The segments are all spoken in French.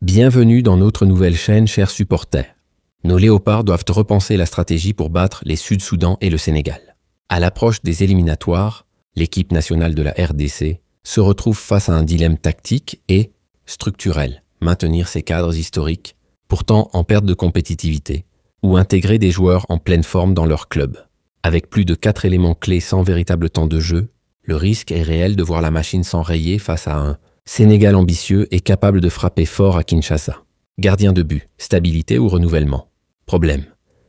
Bienvenue dans notre nouvelle chaîne, chers supporters. Nos léopards doivent repenser la stratégie pour battre les Sud-Soudan et le Sénégal. À l'approche des éliminatoires, l'équipe nationale de la RDC se retrouve face à un dilemme tactique et structurel. Maintenir ses cadres historiques, pourtant en perte de compétitivité, ou intégrer des joueurs en pleine forme dans leur club. Avec plus de 4 éléments clés sans véritable temps de jeu, le risque est réel de voir la machine s'enrayer face à un Sénégal ambitieux et capable de frapper fort à Kinshasa. Gardien de but, stabilité ou renouvellement? Problème.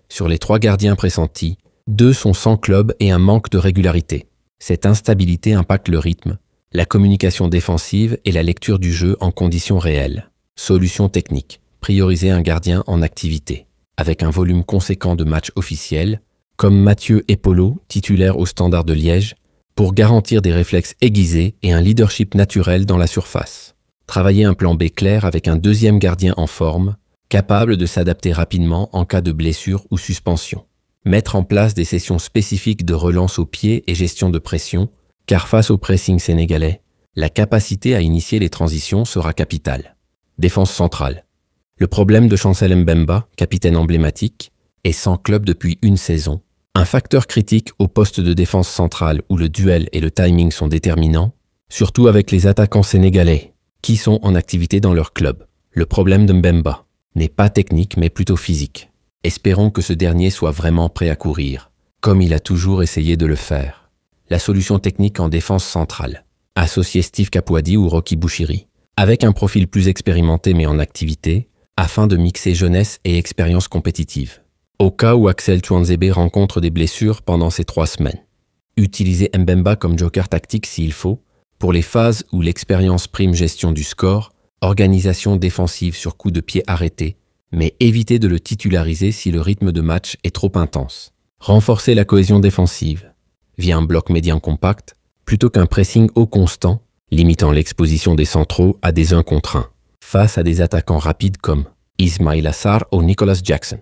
Sur les 3 gardiens pressentis, 2 sont sans club et un manque de régularité. Cette instabilité impacte le rythme, la communication défensive et la lecture du jeu en conditions réelles. Solution technique. Prioriser un gardien en activité, avec un volume conséquent de matchs officiels, comme Mathieu Epolo, titulaire au Standard de Liège, pour garantir des réflexes aiguisés et un leadership naturel dans la surface. Travailler un plan B clair avec un deuxième gardien en forme, capable de s'adapter rapidement en cas de blessure ou suspension. Mettre en place des sessions spécifiques de relance au pied et gestion de pression, car face au pressing sénégalais, la capacité à initier les transitions sera capitale. Défense centrale. Le problème de Chancel Mbemba, capitaine emblématique, est sans club depuis une saison. Un facteur critique au poste de défense centrale où le duel et le timing sont déterminants, surtout avec les attaquants sénégalais, qui sont en activité dans leur club. Le problème de Mbemba n'est pas technique mais plutôt physique. Espérons que ce dernier soit vraiment prêt à courir, comme il a toujours essayé de le faire. La solution technique en défense centrale. Associer Steve Kapouadi ou Rocky Bouchiri, avec un profil plus expérimenté mais en activité, afin de mixer jeunesse et expérience compétitive. Au cas où Axel Tuanzebe rencontre des blessures pendant ces 3 semaines. Utiliser Mbemba comme joker tactique s'il faut, pour les phases où l'expérience prime gestion du score, organisation défensive sur coup de pied arrêté, mais éviter de le titulariser si le rythme de match est trop intense. Renforcer la cohésion défensive, via un bloc médian compact, plutôt qu'un pressing haut constant, limitant l'exposition des centraux à des 1 contre 1, face à des attaquants rapides comme Ismail Assar ou Nicolas Jackson.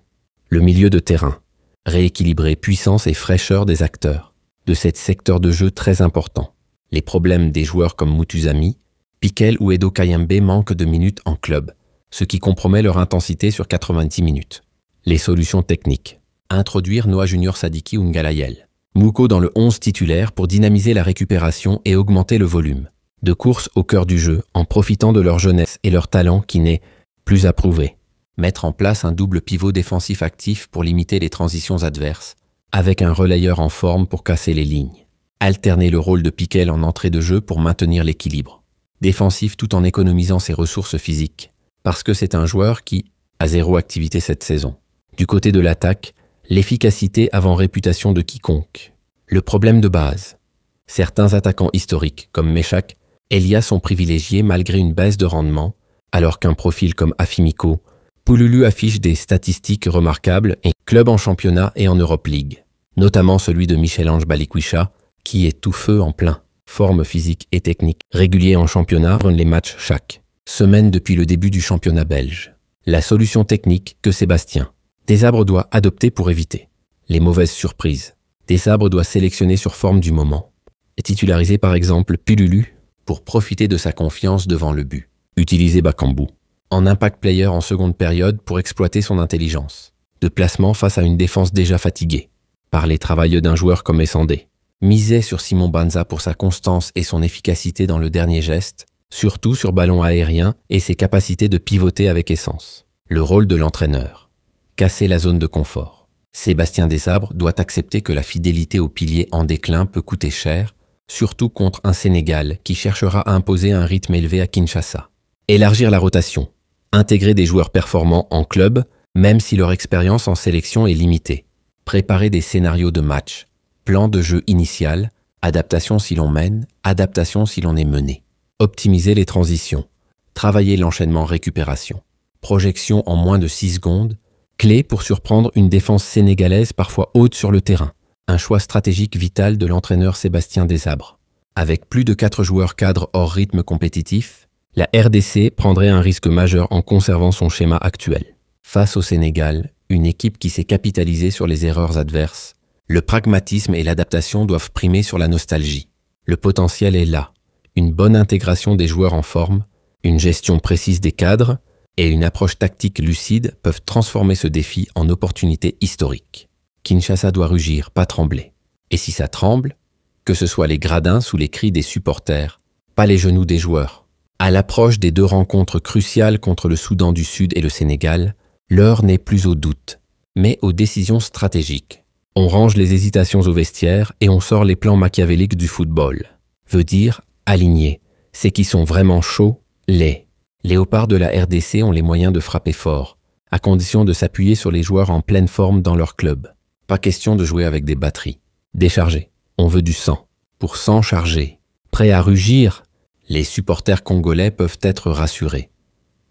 Le milieu de terrain, rééquilibrer puissance et fraîcheur des acteurs, de cet secteur de jeu très important. Les problèmes des joueurs comme Mutuzami, Piquel ou Edo Kayembe manquent de minutes en club, ce qui compromet leur intensité sur 90 minutes. Les solutions techniques. Introduire Noah Junior Sadiki ou Ngalayel. Mouko dans le 11 titulaire pour dynamiser la récupération et augmenter le volume. De course au cœur du jeu en profitant de leur jeunesse et leur talent qui n'est plus à prouver. Mettre en place un double pivot défensif actif pour limiter les transitions adverses, avec un relayeur en forme pour casser les lignes. Alterner le rôle de Piquel en entrée de jeu pour maintenir l'équilibre. Défensif tout en économisant ses ressources physiques, parce que c'est un joueur qui a 0 activité cette saison. Du côté de l'attaque, l'efficacité avant réputation de quiconque. Le problème de base. Certains attaquants historiques, comme Meshak, Elia sont privilégiés malgré une baisse de rendement, alors qu'un profil comme Afimiko, Pouloulou affiche des statistiques remarquables et club en championnat et en Europe League, notamment celui de Michel-Ange Balikwisha, qui est tout feu en plein, forme physique et technique, régulier en championnat, run les matchs chaque semaine depuis le début du championnat belge. La solution technique que Sébastien Desabre doit adopter pour éviter les mauvaises surprises. Desabre doit sélectionner sur forme du moment et titulariser par exemple Pouloulou pour profiter de sa confiance devant le but. Utiliser Bakambu en impact player en seconde période pour exploiter son intelligence, de placement face à une défense déjà fatiguée, par les travailleurs d'un joueur comme Essandé. Miser sur Simon Banza pour sa constance et son efficacité dans le dernier geste, surtout sur ballon aérien et ses capacités de pivoter avec essence. Le rôle de l'entraîneur. Casser la zone de confort. Sébastien Desabre doit accepter que la fidélité au pilier en déclin peut coûter cher, surtout contre un Sénégal qui cherchera à imposer un rythme élevé à Kinshasa. Élargir la rotation. Intégrer des joueurs performants en club, même si leur expérience en sélection est limitée. Préparer des scénarios de match. Plan de jeu initial. Adaptation si l'on mène, adaptation si l'on est mené. Optimiser les transitions. Travailler l'enchaînement récupération. Projection en moins de 6 secondes. Clé pour surprendre une défense sénégalaise parfois haute sur le terrain. Un choix stratégique vital de l'entraîneur Sébastien Desabre. Avec plus de 4 joueurs cadres hors rythme compétitif, la RDC prendrait un risque majeur en conservant son schéma actuel. Face au Sénégal, une équipe qui s'est capitalisée sur les erreurs adverses, le pragmatisme et l'adaptation doivent primer sur la nostalgie. Le potentiel est là. Une bonne intégration des joueurs en forme, une gestion précise des cadres et une approche tactique lucide peuvent transformer ce défi en opportunité historique. Kinshasa doit rugir, pas trembler. Et si ça tremble, que ce soit les gradins sous les cris des supporters, pas les genoux des joueurs. À l'approche des deux rencontres cruciales contre le Soudan du Sud et le Sénégal, l'heure n'est plus au doute, mais aux décisions stratégiques. On range les hésitations au vestiaire et on sort les plans machiavéliques du football. Veut dire aligner. C'est qui sont vraiment chauds, les léopards de la RDC ont les moyens de frapper fort, à condition de s'appuyer sur les joueurs en pleine forme dans leur club. Pas question de jouer avec des batteries. Décharger. On veut du sang. Pour sang chargé. Prêt à rugir, les supporters congolais peuvent être rassurés.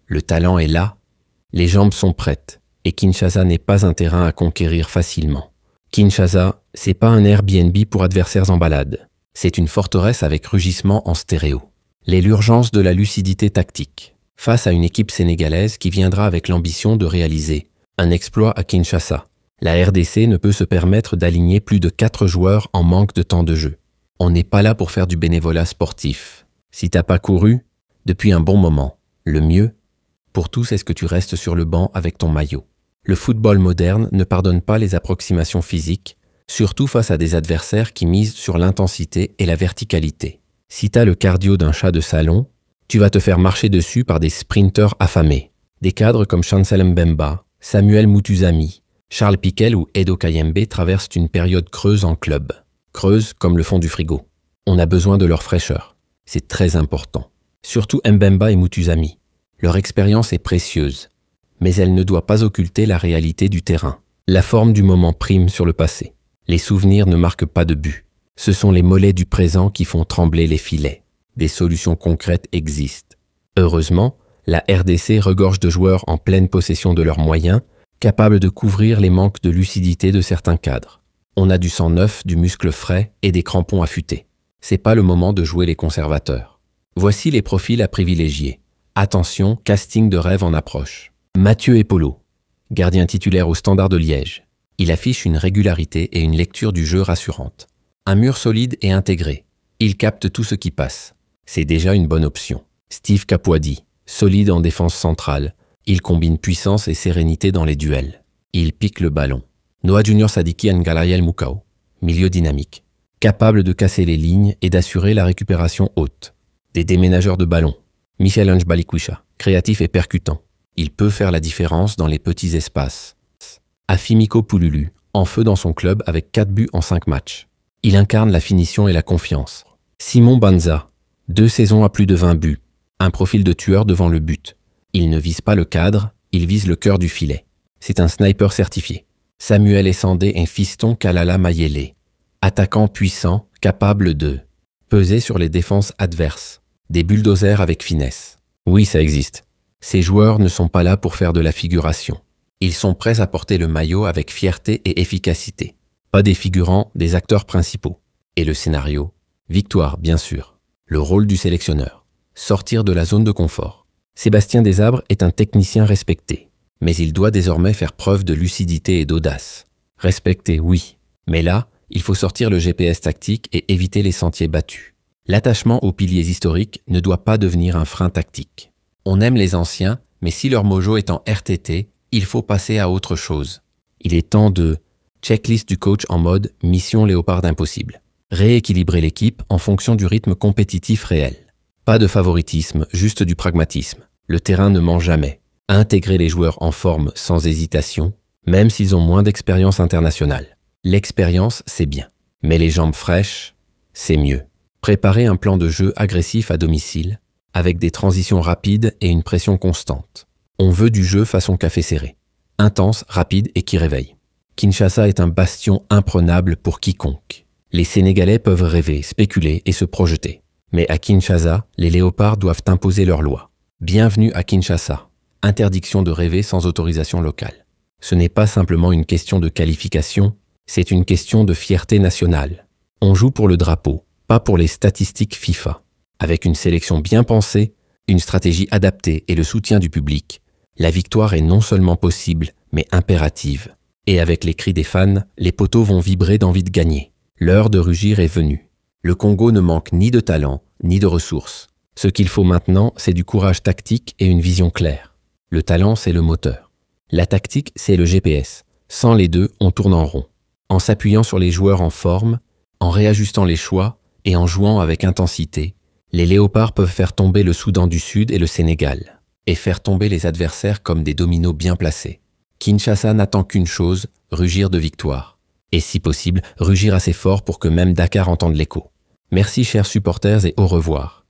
Le talent est là, les jambes sont prêtes, et Kinshasa n'est pas un terrain à conquérir facilement. Kinshasa, c'est pas un Airbnb pour adversaires en balade. C'est une forteresse avec rugissement en stéréo. L'urgence de la lucidité tactique. Face à une équipe sénégalaise qui viendra avec l'ambition de réaliser un exploit à Kinshasa. La RDC ne peut se permettre d'aligner plus de 4 joueurs en manque de temps de jeu. On n'est pas là pour faire du bénévolat sportif. Si t'as pas couru, depuis un bon moment, le mieux, pour tous, est-ce que tu restes sur le banc avec ton maillot. Le football moderne ne pardonne pas les approximations physiques, surtout face à des adversaires qui misent sur l'intensité et la verticalité. Si t'as le cardio d'un chat de salon, tu vas te faire marcher dessus par des sprinteurs affamés. Des cadres comme Chancel Mbemba, Samuel Mutuzami, Charles Piquel ou Edo Kayembe traversent une période creuse en club. Creuse comme le fond du frigo. On a besoin de leur fraîcheur. C'est très important. Surtout Mbemba et Mutuzami. Leur expérience est précieuse, mais elle ne doit pas occulter la réalité du terrain. La forme du moment prime sur le passé. Les souvenirs ne marquent pas de but. Ce sont les mollets du présent qui font trembler les filets. Des solutions concrètes existent. Heureusement, la RDC regorge de joueurs en pleine possession de leurs moyens, capables de couvrir les manques de lucidité de certains cadres. On a du sang neuf, du muscle frais et des crampons affûtés. C'est pas le moment de jouer les conservateurs. Voici les profils à privilégier. Attention, casting de rêve en approche. Mathieu Epolo, gardien titulaire au Standard de Liège. Il affiche une régularité et une lecture du jeu rassurante. Un mur solide et intégré. Il capte tout ce qui passe. C'est déjà une bonne option. Steve Kapwadi, solide en défense centrale. Il combine puissance et sérénité dans les duels. Il pique le ballon. Noah Junior Sadiki Ngalayel Mukau, milieu dynamique. Capable de casser les lignes et d'assurer la récupération haute. Des déménageurs de ballon. Michel Ange Balikwisha, créatif et percutant. Il peut faire la différence dans les petits espaces. Afimiko Poululu, en feu dans son club avec 4 buts en 5 matchs. Il incarne la finition et la confiance. Simon Banza, 2 saisons à plus de 20 buts. Un profil de tueur devant le but. Il ne vise pas le cadre, il vise le cœur du filet. C'est un sniper certifié. Samuel Essandé et Fiston Kalala Mayele. Attaquant puissant, capable de peser sur les défenses adverses. Des bulldozers avec finesse. Oui, ça existe. Ces joueurs ne sont pas là pour faire de la figuration. Ils sont prêts à porter le maillot avec fierté et efficacité. Pas des figurants, des acteurs principaux. Et le scénario? Victoire, bien sûr. Le rôle du sélectionneur. Sortir de la zone de confort. Sébastien Desabres est un technicien respecté. Mais il doit désormais faire preuve de lucidité et d'audace. Respecté, oui. Mais là, il faut sortir le GPS tactique et éviter les sentiers battus. L'attachement aux piliers historiques ne doit pas devenir un frein tactique. On aime les anciens, mais si leur mojo est en RTT, il faut passer à autre chose. Il est temps de checklist du coach en mode mission léopard impossible. Rééquilibrer l'équipe en fonction du rythme compétitif réel. Pas de favoritisme, juste du pragmatisme. Le terrain ne ment jamais. Intégrer les joueurs en forme sans hésitation, même s'ils ont moins d'expérience internationale. L'expérience, c'est bien. Mais les jambes fraîches, c'est mieux. Préparer un plan de jeu agressif à domicile, avec des transitions rapides et une pression constante. On veut du jeu façon café serré. Intense, rapide et qui réveille. Kinshasa est un bastion imprenable pour quiconque. Les Sénégalais peuvent rêver, spéculer et se projeter. Mais à Kinshasa, les léopards doivent imposer leurs lois. Bienvenue à Kinshasa. Interdiction de rêver sans autorisation locale. Ce n'est pas simplement une question de qualification, c'est une question de fierté nationale. On joue pour le drapeau, pas pour les statistiques FIFA. Avec une sélection bien pensée, une stratégie adaptée et le soutien du public, la victoire est non seulement possible, mais impérative. Et avec les cris des fans, les poteaux vont vibrer d'envie de gagner. L'heure de rugir est venue. Le Congo ne manque ni de talent, ni de ressources. Ce qu'il faut maintenant, c'est du courage tactique et une vision claire. Le talent, c'est le moteur. La tactique, c'est le GPS. Sans les deux, on tourne en rond. En s'appuyant sur les joueurs en forme, en réajustant les choix et en jouant avec intensité, les Léopards peuvent faire tomber le Soudan du Sud et le Sénégal, et faire tomber les adversaires comme des dominos bien placés. Kinshasa n'attend qu'une chose, rugir de victoire. Et si possible, rugir assez fort pour que même Dakar entende l'écho. Merci chers supporters et au revoir.